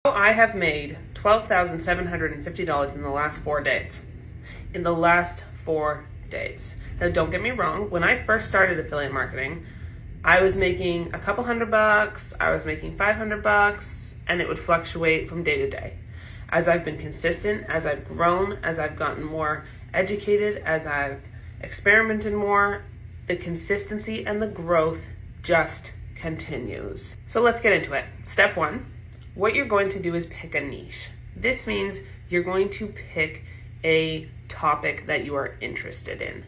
I have made $12,750 in the last 4 days. In the last 4 days. Now, don't get me wrong. When I first started affiliate marketing, I was making a couple $100, I was making $500, and it would fluctuate from day to day. As I've been consistent, as I've grown, as I've gotten more educated, as I've experimented more, the consistency and the growth just continues. So let's get into it. Step one. What you're going to do is pick a niche. This means you're going to pick a topic that you are interested in.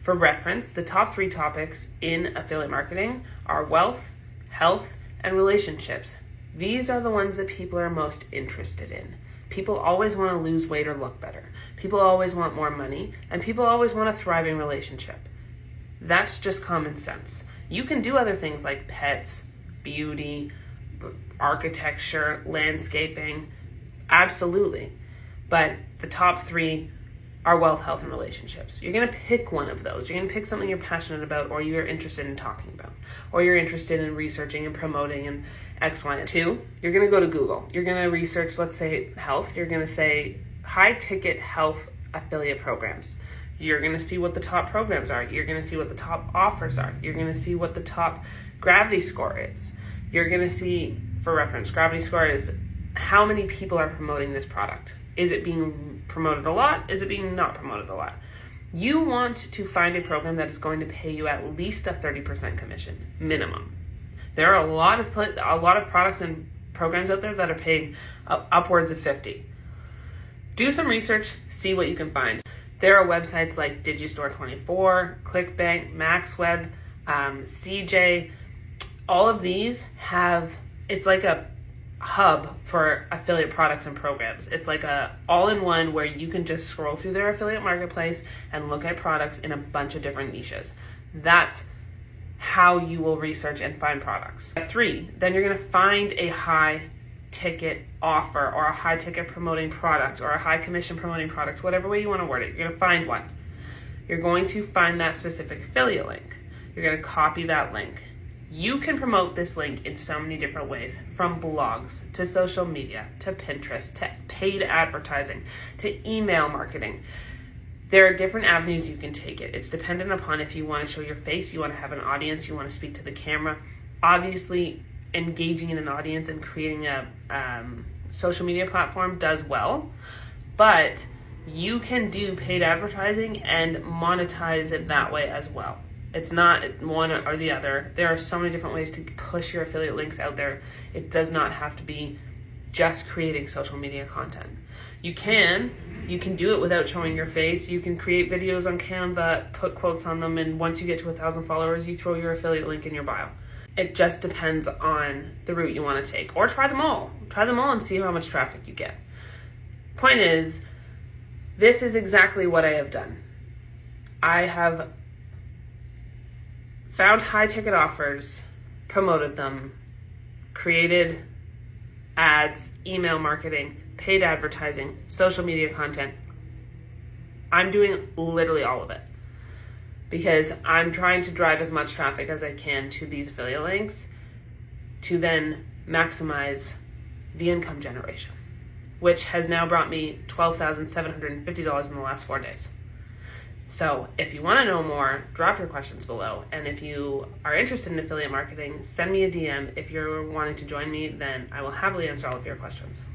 For reference, the top 3 topics in affiliate marketing are wealth, health, and relationships. These are the ones that people are most interested in. People always want to lose weight or look better. People always want more money, and people always want a thriving relationship. That's just common sense. You can do other things like pets, beauty, architecture, landscaping, absolutely. But the top 3 are wealth, health, and relationships. You're going to pick one of those. You're going to pick something you're passionate about, or you're interested in talking about, or you're interested in researching and promoting and X, Y, and 2. You're going to go to Google. You're going to research, let's say, health. You're going to say high ticket health affiliate programs. You're going to see what the top programs are. You're going to see what the top offers are. You're going to see what the top gravity score is. You're going to see, for reference, gravity score is how many people are promoting this product. Is it being promoted a lot? Is it being not promoted a lot? You want to find a program that is going to pay you at least a 30% commission, minimum. There are a lot of products and programs out there that are paying upwards of 50. Do some research, see what you can find. There are websites like Digistore24, ClickBank, MaxWeb, CJ. All of these it's like a hub for affiliate products and programs. It's like a all-in-one where you can just scroll through their affiliate marketplace and look at products in a bunch of different niches. That's how you will research and find products. 3, then you're going to find a high ticket offer or a high ticket promoting product or a high commission promoting product, whatever way you want to word it. You're going to find one. You're going to find that specific affiliate link. You're going to copy that link. You can promote this link in so many different ways, from blogs to social media to Pinterest to paid advertising to email marketing. There are different avenues you can take it. It's dependent upon if you want to show your face, you want to have an audience, you want to speak to the camera. Obviously, engaging in an audience and creating a social media platform does well, but you can do paid advertising and monetize it that way as well. It's not one or the other. There are so many different ways to push your affiliate links out there. It does not have to be just creating social media content. You can do it without showing your face. You can create videos on Canva, put quotes on them, and once you get to 1,000 followers, you throw your affiliate link in your bio. It just depends on the route you want to take. Or try them all. Try them all and see how much traffic you get. Point is, this is exactly what I have done. I have found high ticket offers, promoted them, created ads, email marketing, paid advertising, social media content. I'm doing literally all of it because I'm trying to drive as much traffic as I can to these affiliate links to then maximize the income generation, which has now brought me $12,750 in the last 4 days. So if you want to know more, drop your questions below. And if you are interested in affiliate marketing, send me a DM. If you're wanting to join me, then I will happily answer all of your questions.